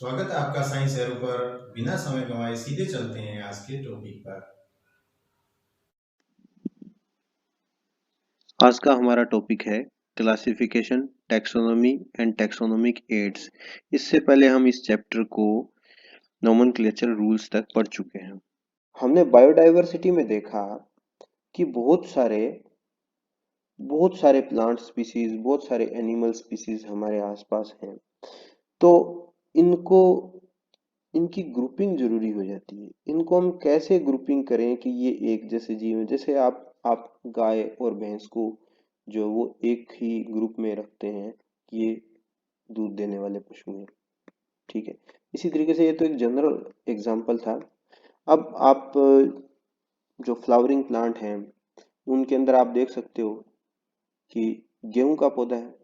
स्वागत है आपका साइंस एरो पर। बिना समय गंवाए सीधे चलते हैं आज के टॉपिक पर। आज का हमारा टॉपिक है classification, taxonomy and taxonomic aids. इससे पहले हम इस चैप्टर को नोमेनक्लेचर रूल्स तक पढ़ चुके हैं। हमने बायोडायवर्सिटी में देखा कि बहुत सारे प्लांट स्पीसीज, बहुत सारे एनिमल स्पीसीज हमारे आसपास हैं। तो इनको इनकी ग्रुपिंग जरूरी हो जाती है। इनको हम कैसे ग्रुपिंग करें कि ये एक जैसे जीव हैं। जैसे आप गाय और भैंस को जो वो एक ही ग्रुप में रखते हैं कि ये दूध देने वाले पशु हैं, ठीक है। इसी तरीके से ये तो एक जनरल एग्जांपल था। अब आप जो फ्लावरिंग प्लांट हैं उनके अंदर आप देख सकते हो कि गेहूं का पौधा है,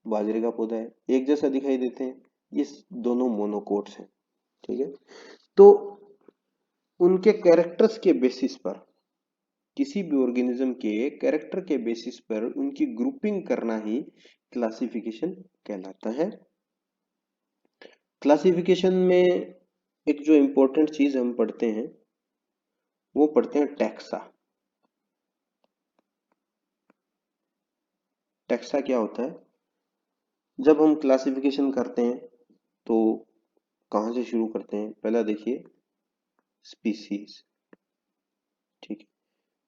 बाजरे का पौधा है, एक जैसा दिखाई देते हैं। ये दोनों मोनोकोट्स हैं, ठीक है। तो उनके कैरेक्टर्स के बेसिस पर, किसी भी ऑर्गेनिज्म के कैरेक्टर के बेसिस पर उनकी ग्रुपिंग करना ही क्लासिफिकेशन कहलाता है। क्लासिफिकेशन में एक जो इम्पोर्टेंट चीज हम पढ़ते हैं वो पढ़ते हैं टैक्सा। टैक्सा क्या होता है? जब हम क्लासिफिकेशन करते हैं तो कहाँ से शुरू करते हैं? पहला देखिए स्पीसीज, ठीक है।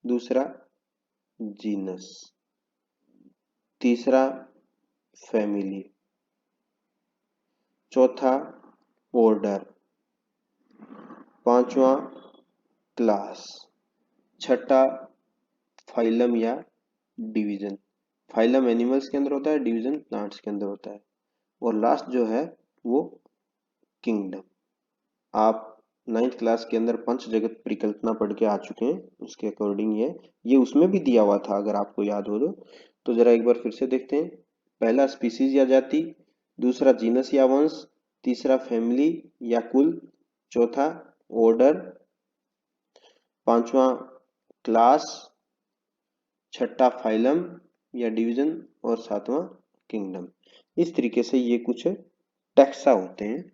दूसरा जीनस, तीसरा फैमिली, चौथा ऑर्डर, पांचवा क्लास, छठा फाइलम या डिवीजन। फाइलम एनिमल्स के अंदर होता है, डिवीजन प्लांट्स के अंदर होता है, और लास्ट जो है वो किंगडम। आप 9th क्लास के अंदर पंच जगत परिकल्पना पढ़ के आ चुके हैं, उसके अकॉर्डिंग ये उसमें भी दिया हुआ था, अगर आपको याद हो तो जरा एक बार फिर से देखते हैं। पहला स्पीसीज या जाति, दूसरा जीनस या वंश, तीसरा फैमिली या कुल, चौथा ऑर्डर, पांचवा क्लास, छठा फाइलम या डिवीजन, और सातवां किंगडम। इस तरीके से ये कुछ टैक्सा होते हैं।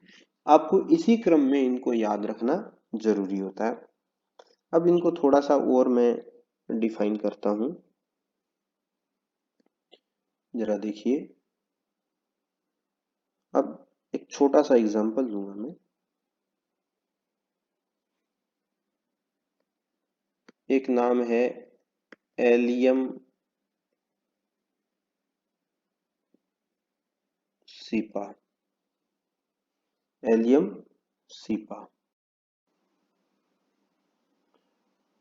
आपको इसी क्रम में इनको याद रखना जरूरी होता है। अब इनको थोड़ा सा और मैं डिफाइन करता हूं, जरा देखिए। अब एक छोटा सा एग्जांपल दूंगा मैं। एक नाम है एलियम सीपा। Allium cepa.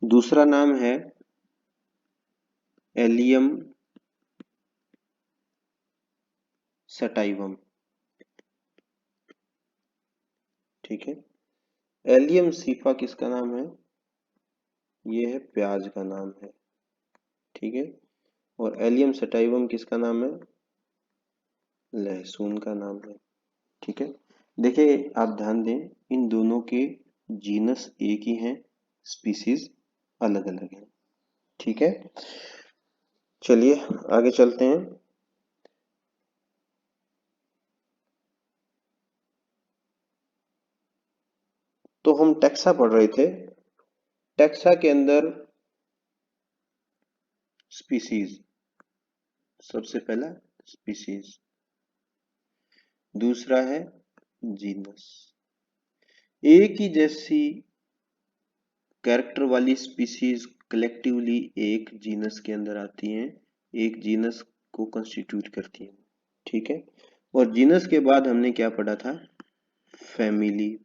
दूसरा नाम है एलियम सटाइवम, ठीक है। एलियम सीपा किसका नाम है? ये है प्याज का नाम है, ठीक है। और एलियम सटाइवम किसका नाम है? लहसुन का नाम है, ठीक है। देखिए आप ध्यान दें, इन दोनों के जीनस एक ही हैं, स्पीसीज अलग अलग हैं, ठीक है। चलिए आगे चलते हैं। तो हम टैक्सा पढ़ रहे थे। टैक्सा के अंदर स्पीसीज, सबसे पहला स्पीसीज, दूसरा है जीनस। एक ही जैसी कैरेक्टर वाली स्पीसीज कलेक्टिवली एक जीनस के अंदर आती हैं, एक जीनस को कंस्टिट्यूट करती हैं, ठीक है। और जीनस के बाद हमने क्या पढ़ा था? फैमिली।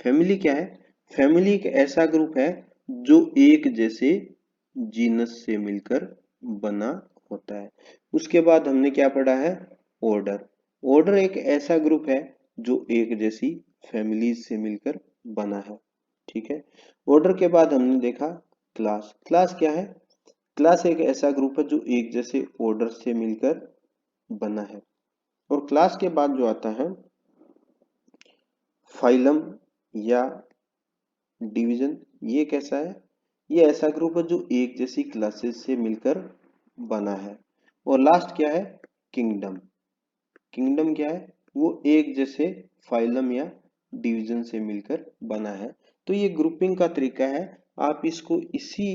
फैमिली क्या है? फैमिली एक ऐसा ग्रुप है जो एक जैसे जीनस से मिलकर बना होता है। उसके बाद हमने क्या पढ़ा है? ऑर्डर। ऑर्डर एक ऐसा ग्रुप है जो एक जैसी फैमिलीज से मिलकर बना है, ठीक है। ऑर्डर के बाद हमने देखा क्लास। क्लास क्या है? क्लास एक ऐसा ग्रुप है जो एक जैसे ऑर्डर से मिलकर बना है। और क्लास के बाद जो आता है फाइलम या डिवीजन, ये कैसा है? ये ऐसा ग्रुप है जो एक जैसी क्लासेस से मिलकर बना है। और लास्ट क्या है? किंगडम। किंगडम क्या है? वो एक जैसे फाइलम या डिवीजन से मिलकर बना है। तो ये ग्रुपिंग का तरीका है, आप इसको इसी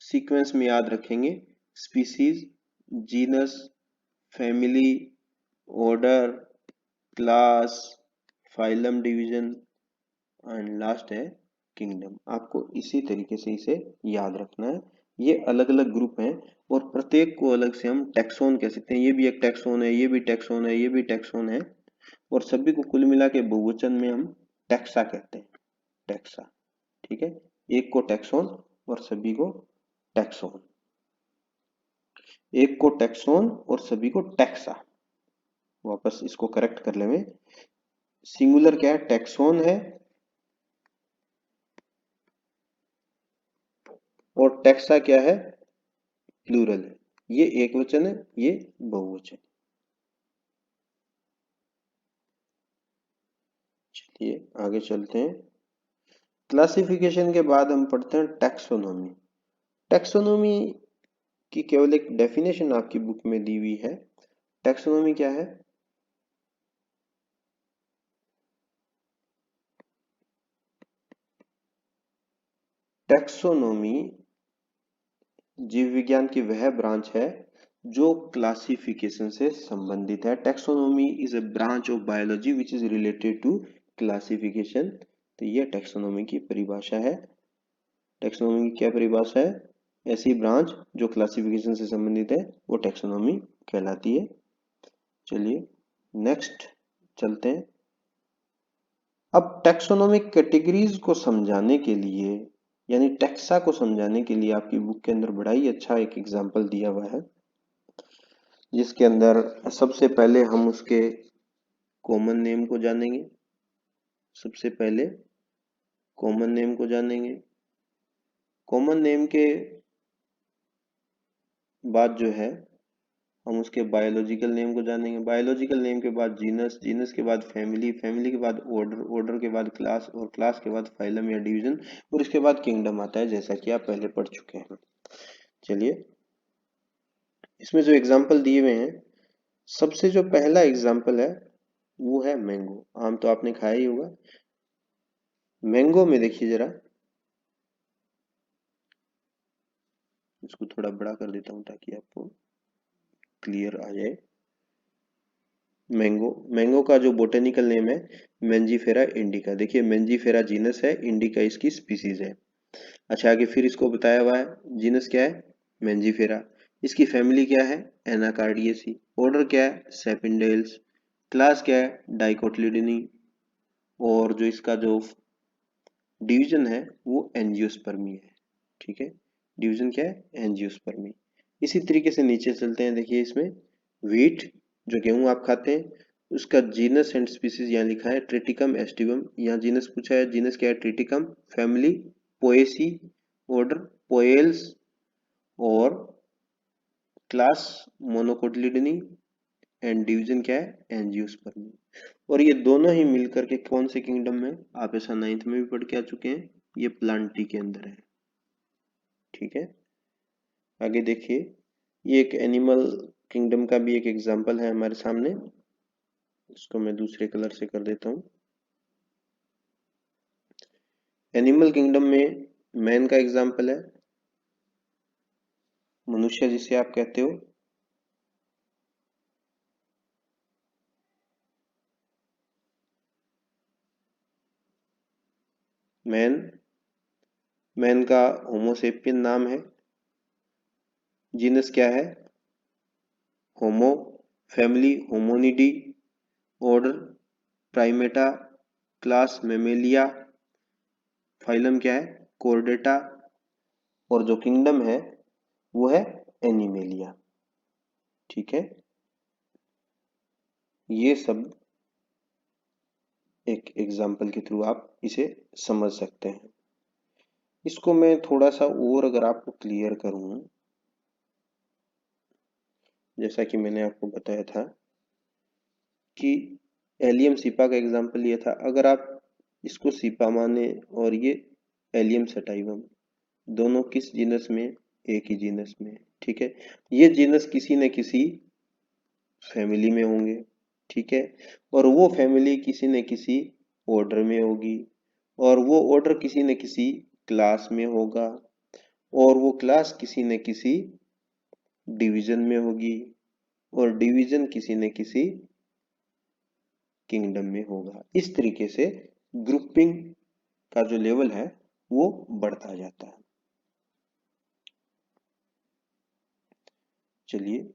सीक्वेंस में याद रखेंगे। Species, genus, family, order, class, phylum, division and last है किंगडम। आपको इसी तरीके से इसे याद रखना है। ये अलग अलग ग्रुप हैं और प्रत्येक को अलग से हम टैक्सोन कह सकते हैं। ये भी एक टैक्सोन है, ये भी टैक्सोन है, ये भी टैक्सोन है, और सभी को कुल मिला के बहुवचन में हम टैक्सा कहते हैं। टैक्सा, ठीक है। एक को टैक्सोन और सभी को टैक्सोन, एक को टैक्सोन और सभी को टैक्सा। वापस इसको करेक्ट कर लेंगे। सिंगुलर क्या है? टैक्सोन है, और टैक्सा क्या है? प्लूरल है। ये एक वचन है, ये बहुवचन। चलिए आगे चलते हैं। क्लासिफिकेशन के बाद हम पढ़ते हैं टैक्सोनॉमी। टैक्सोनॉमी की केवल एक डेफिनेशन आपकी बुक में दी हुई है। टैक्सोनॉमी क्या है? टैक्सोनॉमी जीव विज्ञान की वह ब्रांच है जो क्लासिफिकेशन से संबंधित है। Taxonomy is a branch of biology which is related to classification. तो यह टैक्सोनॉमी की परिभाषा है। टैक्सोनॉमी की क्या परिभाषा है? ऐसी ब्रांच जो क्लासिफिकेशन से संबंधित है वो टैक्सोनॉमी कहलाती है। चलिए नेक्स्ट चलते हैं। अब टैक्सोनॉमिक कैटेगरीज को समझाने के लिए, यानी टैक्सा को समझाने के लिए आपकी बुक के अंदर बड़ा ही अच्छा एक एग्जाम्पल दिया हुआ है, जिसके अंदर सबसे पहले हम उसके कॉमन नेम को जानेंगे। सबसे पहले कॉमन नेम को जानेंगे। कॉमन नेम के बाद जो है हम उसके बायोलॉजिकल नेम को जानेंगे। बायोलॉजिकल नेम के बाद जीनस, जीनस के बाद फैमिली, फैमिली के बाद ऑर्डर, ऑर्डर के बाद क्लास, और क्लास के बाद फाइलम या डिवीजन, और इसके बाद किंगडम आता है, जैसा कि आप पहले पढ़ चुके हैं। चलिए इसमें जो एग्जाम्पल दिए हुए हैं, सबसे जो पहला एग्जाम्पल है वो है मैंगो। आम तो आपने खाया ही होगा। मैंगो में देखिए जरा, इसको थोड़ा बड़ा कर देता हूं ताकि आपको क्लियर आ जाए। मैंगो, मैंगो का जो बोटेनिकल नेम है मेंजीफेरा इंडिका। देखिए मेंजीफेरा जीनस है, इंडिका इसकी स्पीसीज है। अच्छा आगे फिर इसको बताया हुआ है, जीनस क्या है? मेंजीफेरा। इसकी फैमिली क्या है? एनाकार्डियेसी। ऑर्डर क्या है? सेपिंडेल्स। क्लास क्या है? डाइकोटिलिडनी। और जो इसका जो डिवीजन है वो एंजियोस्पर्मी है। ठीक है, डिवीजन क्या है? एंजियोस्पर्मी। इसी तरीके से नीचे चलते हैं। देखिए इसमें व्हीट, जो गेहूं आप खाते हैं, उसका जीनस एंड स्पीसीज यहाँ लिखा है ट्रिटिकम एस्टिवम। यहाँ जीनस पूछा है, जीनस क्या है? Triticum. Family Poaceae, order Poales, और क्लास मोनोकोटिलिडनी, एंड डिवीजन क्या है? एंजियोस्पर्मी। और ये दोनों ही मिलकर के कौन से किंगडम में? आप ऐसा 9th में भी पढ़ के आ चुके हैं, ये प्लांटी के अंदर है। ठीक है, आगे देखिए, ये एक एनिमल किंगडम का भी एक एग्जांपल है हमारे सामने। इसको मैं दूसरे कलर से कर देता हूं। एनिमल किंगडम में मैन का एग्जांपल है, मनुष्य जिसे आप कहते हो। मैन, मैन का होमोसेपियन नाम है। जीनस क्या है? Homo. Family Hominidae. Order Primata. Class Mammalia. Phylum क्या है? कोर्डेटा। और जो किंगडम है वो है एनिमेलिया। ठीक है, ये सब एक एग्जाम्पल के थ्रू आप इसे समझ सकते हैं। इसको मैं थोड़ा सा और अगर आपको क्लियर करूं, जैसा कि मैंने आपको बताया था कि एलियम सीपा का एग्जाम्पल लिया था। अगर आप इसको सीपा माने और ये एलियम सटाइवम, दोनों किस जीनस में? एक ही जीनस में। ठीक है, ये जीनस किसी न किसी फैमिली में होंगे। ठीक है, और वो फैमिली किसी न किसी ऑर्डर में होगी, और वो ऑर्डर किसी न किसी क्लास में होगा, और वो क्लास किसी न किसी डिवीजन में होगी, और डिवीजन किसी न किसी किंगडम में होगा। इस तरीके से ग्रुपिंग का जो लेवल है वो बढ़ता जाता है। चलिए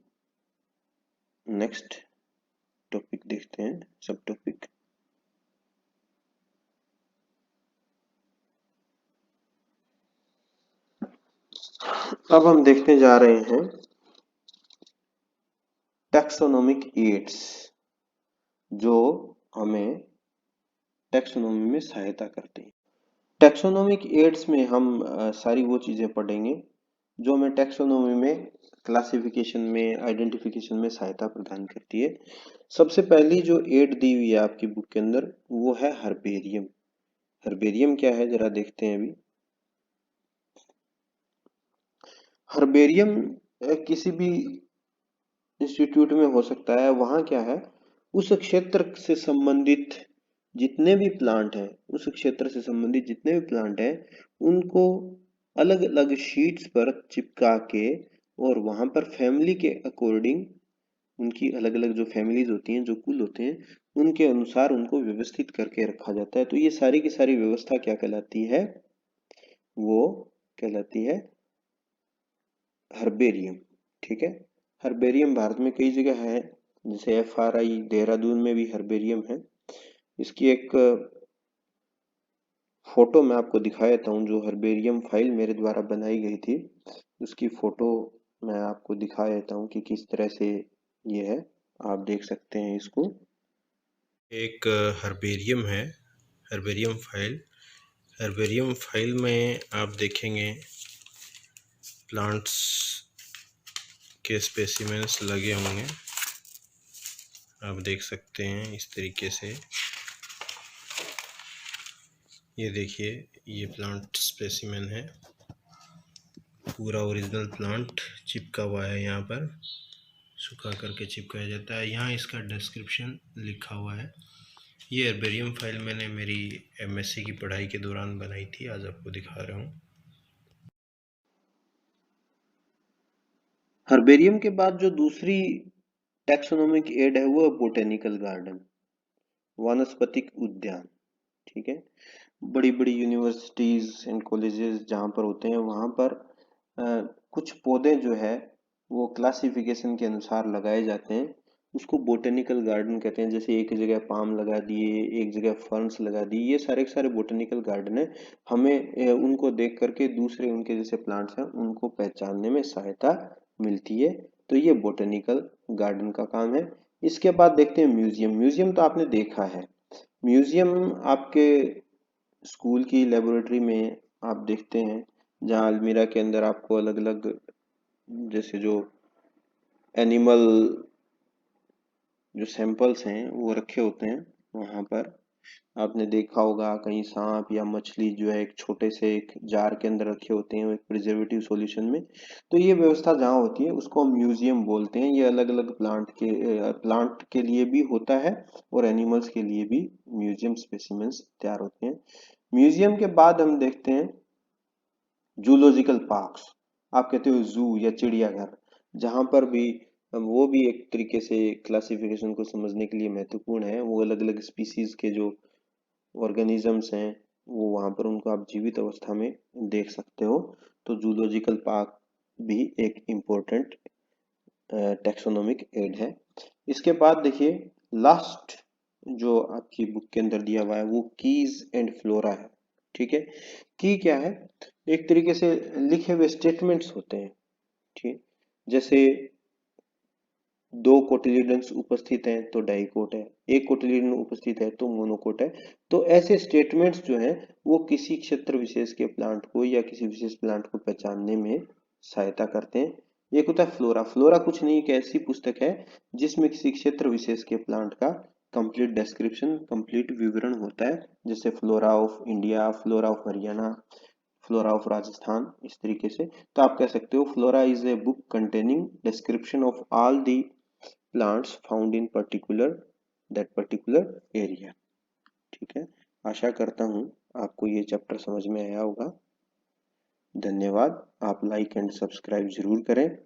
नेक्स्ट टॉपिक देखते हैं, सब टॉपिक। अब हम देखने जा रहे हैं टैक्सोनॉमिक एड्स, जो हमें टैक्सोनॉमी में सहायता करते हैं। टैक्सोनॉमिक एड्स में हम सारी वो चीजें पढ़ेंगे जो हमें टैक्सोनॉमी में क्लासिफिकेशन में आइडेंटिफिकेशन में सहायता प्रदान करती है। सबसे पहली जो एड दी हुई है आपकी बुक के अंदर वो है हर्बेरियम। हर्बेरियम क्या है जरा देखते हैं अभी। हर्बेरियम किसी भी इंस्टीट्यूट में हो सकता है। वहां क्या है, उस क्षेत्र से संबंधित जितने भी प्लांट हैं, उस क्षेत्र से संबंधित जितने भी प्लांट हैं, उनको अलग अलग शीट्स पर चिपका के और वहां पर फैमिली के अकॉर्डिंग, उनकी अलग अलग जो फैमिलीज होती हैं, जो कुल होते हैं, उनके अनुसार उनको व्यवस्थित करके रखा जाता है। तो ये सारी की सारी व्यवस्था क्या कहलाती है, वो कहलाती है हर्बेरियम। ठीक है, हर्बेरियम भारत में कई जगह है, जैसे FRI देहरादून में भी हर्बेरियम है। इसकी एक फोटो मैं आपको दिखा देता हूँ, जो हर्बेरियम फाइल मेरे द्वारा बनाई गई थी, उसकी फोटो मैं आपको दिखा देता हूँ कि किस तरह से ये है। आप देख सकते हैं इसको। एक हर्बेरियम है, हर्बेरियम फाइल। हर्बेरियम फाइल में आप देखेंगे प्लांट्स के स्पेसिमेंस लगे होंगे, आप देख सकते हैं इस तरीके से। ये देखिए, ये प्लांट स्पेसिमेन है, पूरा ओरिजिनल प्लांट चिपका हुआ है, यहाँ पर सुखा करके चिपकाया जाता है। यहाँ इसका डिस्क्रिप्शन लिखा हुआ है। ये हर्बेरियम फाइल मैंने मेरी MSc की पढ़ाई के दौरान बनाई थी, आज आपको दिखा रहा हूँ। हर्बेरियम के बाद जो दूसरी टैक्सोनॉमिक एड है वो है बोटेनिकल गार्डन, वानस्पतिक उद्यान। ठीक है, बड़ी बड़ी यूनिवर्सिटीज एंड कॉलेजेस जहाँ पर होते हैं, वहाँ पर कुछ पौधे जो है वो क्लासिफिकेशन के अनुसार लगाए जाते हैं, उसको बोटेनिकल गार्डन कहते हैं। जैसे एक जगह पाम लगा दिए, एक जगह फर्न्स लगा दिए, ये सारे के सारे बोटेनिकल गार्डन है। हमें उनको देख करके दूसरे उनके जैसे प्लांट्स हैं उनको पहचानने में सहायता मिलती है। तो ये बोटेनिकल गार्डन का काम है। इसके बाद देखते हैं म्यूजियम। म्यूजियम तो आपने देखा है, म्यूजियम आपके स्कूल की लेबोरेटरी में आप देखते हैं, जहाँ अलमीरा के अंदर आपको अलग अलग जैसे जो एनिमल जो सैंपल्स हैं वो रखे होते हैं। वहां पर आपने देखा होगा कहीं सांप या मछली जो है एक छोटे से एक जार के अंदर रखे होते हैं एक प्रिजर्वेटिव सॉल्यूशन में। तो ये व्यवस्था जहाँ होती है उसको हम म्यूजियम बोलते हैं। ये अलग अलग प्लांट के लिए भी होता है और एनिमल्स के लिए भी म्यूजियम स्पेसिमेंस तैयार होते हैं। म्यूजियम के बाद हम देखते हैं जूलॉजिकल पार्क्स। आप कहते हो जू या चिड़ियाघर, जहां पर भी वो भी एक तरीके से क्लासिफिकेशन को समझने के लिए महत्वपूर्ण है। वो अलग अलग स्पीसीज के जो ऑर्गेनिजम्स हैं वो वहां पर उनको आप जीवित अवस्था में देख सकते हो। तो जूलॉजिकल पार्क भी एक इम्पोर्टेंट टैक्सोनॉमिक एड है। इसके बाद देखिए लास्ट जो आपकी बुक के अंदर दिया हुआ है वो कीज एंड फ्लोरा है। ठीक है, की क्या है, एक तरीके से लिखे हुए स्टेटमेंट्स होते हैं। ठीक, जैसे दो कोटिलिडन्स उपस्थित हैं तो डाइकोट है, एक कोटिलिडन उपस्थित है तो मोनोकोट है। तो ऐसे स्टेटमेंट्स जो हैं वो किसी क्षेत्र विशेष के प्लांट को या किसी विशेष प्लांट को पहचानने में सहायता करते हैं। एक होता है फ्लोरा। फ्लोरा कुछ नहीं, एक ऐसी पुस्तक है जिसमें किसी क्षेत्र विशेष के प्लांट का कंप्लीट डिस्क्रिप्शन, कंप्लीट विवरण होता है। जैसे flora of India, flora of Haryana, flora of Rajasthan, इस तरीके से। तो आप कह सकते हो flora is a book containing description of all the plants found in particular that particular area. ठीक है, आशा करता हूँ आपको ये चैप्टर समझ में आया होगा। धन्यवाद। आप लाइक एंड सब्सक्राइब जरूर करें।